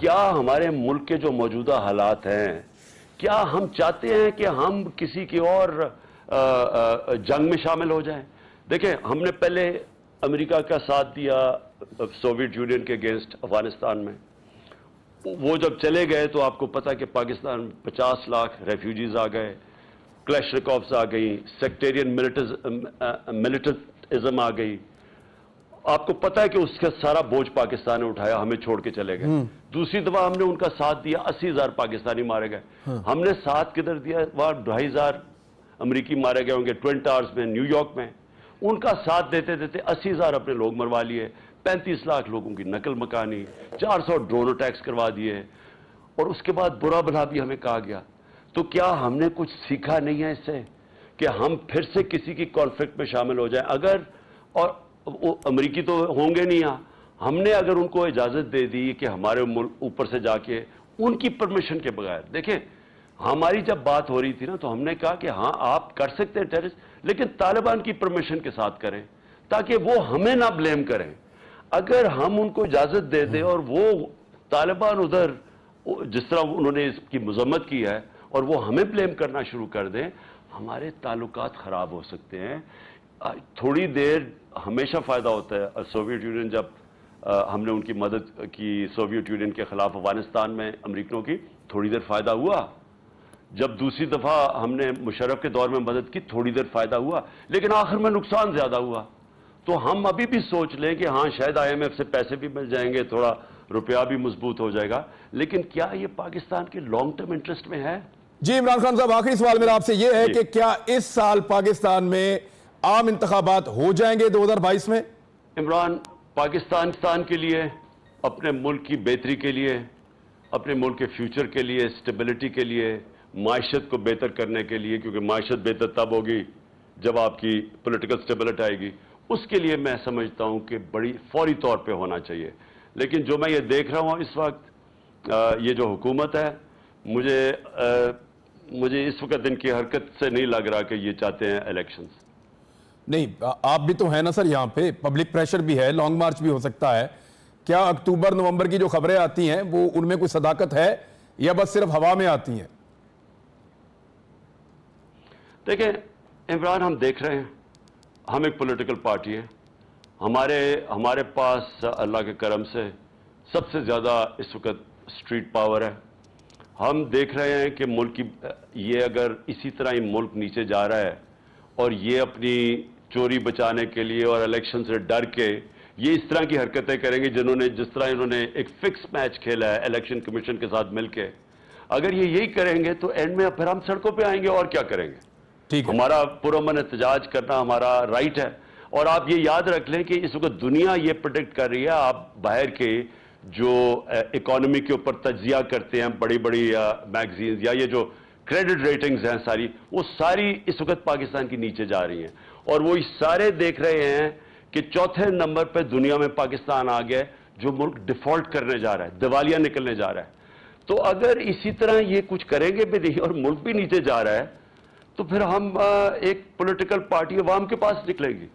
کیا ہمارے ملک کے جو موجودہ حالات ہیں، کیا ہم چاہتے ہیں کہ ہم کسی کی اور جنگ میں شامل ہو جائیں؟ دیکھیں، ہم نے پہلے امریکہ کا ساتھ دیا سوویت یونین کے اگینسٹ افغانستان میں. وہ جب چلے گئے تو آپ کو پتا کہ پاکستان 50 لاکھ ریفیوجیز آ گئے، کلیشنکوفز آ گئی، سیکٹیرین ملٹزم آ گئی. آپ کو پتا ہے کہ اس کا سارا بوجھ پاکستان نے اٹھایا، ہمیں چھوڑ کے چلے گئے. دوسری دفعہ ہم نے ان کا ساتھ دیا، 80,000 پاکستانی مارے گئے. ہم نے ساتھ کدھر دیا؟ وہاں 2,500 امریکی مارے گئے ہوں گے ٹوین ٹاورز میں، نیو یارک میں. ان کا ساتھ دیتے دیتے 80,000 اپنے لوگ مروا لیے، 35 لاکھ لوگوں کی نقل مکانی، 400 ڈرون اٹیکس کروا دیے، اور اس کے بعد برا بھلا بھی ہمیں کہا گیا. تو کیا ہم نے کچھ سیکھا نہیں ہے اس سے کہ ہم پھر سے کسی کی کانفلکٹ میں شامل ہو جائیں؟ اگر اور وہ امریکی تو ہوں گے نہیں، ہم نے اگر ان کو اجازت دے دی کہ ہمارے ملک اوپر سے جا کے ان کی پرمیشن کے بغیر، دیکھیں ہماری جب بات ہو رہی تھی نا تو ہم نے کہا کہ ہاں آپ کر سکتے ہیں ٹیررسٹ، لیکن طالبان کی پرمیشن کے ساتھ کریں تاکہ وہ ہمیں نہ بلیم کریں. اگر ہم ان کو اجازت دے دیں اور وہ طالبان ادھر جس طرح انہوں نے اس کی مذمت کی ہے اور وہ ہمیں بلیم کرنا شروع کر دیں، ہمارے تعلقات خراب ہو سکتے ہیں. تھوڑی دیر ہمیشہ فائدہ ہوتا ہے. سوویت یونین جب ہم نے ان کی مدد کی سوویت یونین کے خلاف افغانستان میں امریکنوں کی، تھوڑی دیر فائدہ ہوا. جب دوسری دفعہ ہم نے مشرف کے دور میں مدد کی، تھوڑی دیر فائدہ ہوا، لیکن آخر میں نقصان زیادہ ہوا. تو ہم ابھی بھی سوچ لیں کہ ہاں شاید IMF سے پیسے بھی مل جائیں گے، تھوڑا روپیہ بھی مضبوط ہو جائے گا، لیکن کیا یہ پاکستان کے لانگ ٹرم انٹرسٹ میں ہے؟ جی عمران خان صاحب، آخری سوال میرا آپ سے یہ ہے کہ کیا اس سال پاکستان میں عام انتخابات ہو جائیں گے 2022 میں؟ عمران، پاکستان کے لیے، اپنے ملک کی بہتری کے لیے، اپنے ملک کے فیوچر کے لیے، اسٹیبلٹی کے لیے، معیشت کو بہتر کرنے کے لیے، کیونکہ معیشت بہتر تب ہوگی جب آپ کی پولیٹیکل اسٹیبلٹی آئے گی، اس کے لیے میں سمجھتا ہوں کہ بڑی فوری طور پہ ہونا چاہیے. لیکن جو میں یہ دیکھ رہا ہوں اس وقت، یہ جو حکومت ہے، مجھے اس وقت ان کی حرکت سے نہیں لگ رہا کہ یہ چاہتے ہیں الیکشنز. نہیں، آپ بھی تو ہیں نا سر، یہاں پہ پبلک پریشر بھی ہے، لانگ مارچ بھی ہو سکتا ہے. کیا اکتوبر نومبر کی جو خبریں آتی ہیں وہ ان میں کوئی صداقت ہے یا بس صرف ہوا میں آتی ہیں؟ دیکھیں عمران، ہم دیکھ رہے ہیں، ہم ایک پولیٹیکل پارٹی ہے. ہمارے پاس اللہ کے کرم سے سب سے زیادہ اس وقت اسٹریٹ پاور ہے. ہم دیکھ رہے ہیں کہ ملک کی یہ اگر اسی طرح یہ ملک نیچے جا رہا ہے اور یہ اپنی چوری بچانے کے لیے اور الیکشن سے ڈر کے یہ اس طرح کی حرکتیں کریں گے جس طرح انہوں نے ایک فکس میچ کھیلا ہے الیکشن کمیشن کے ساتھ مل کے، اگر یہ یہی کریں گے تو اینڈ میں پھر ہم سڑکوں پہ آئیں گے اور کیا کریں گے. ہمارا پرامن احتجاج کرنا ہمارا رائٹ ہے. اور آپ یہ یاد رکھ لیں کہ اس وقت دنیا یہ پریڈکٹ کر رہی ہے، آپ باہر کے جو اکانومی کے اوپر تجزیہ کرتے ہیں بڑی بڑی میگزینز یا یہ جو کریڈٹ ریٹنگز ہیں ساری، وہ ساری اس وقت پاکستان کی نیچے جا رہی ہیں. اور وہ سارے دیکھ رہے ہیں کہ چوتھے نمبر پہ دنیا میں پاکستان آ گیا، جو ملک ڈیفالٹ کرنے جا رہا ہے، دیوالیہ نکلنے جا رہا ہے. تو اگر اسی طرح یہ کچھ کریں گے بھی نہیں اور ملک بھی نیچے جا رہا ہے تو پھر ہم ایک پولیٹیکل پارٹی عوام کے پاس نکلے گی.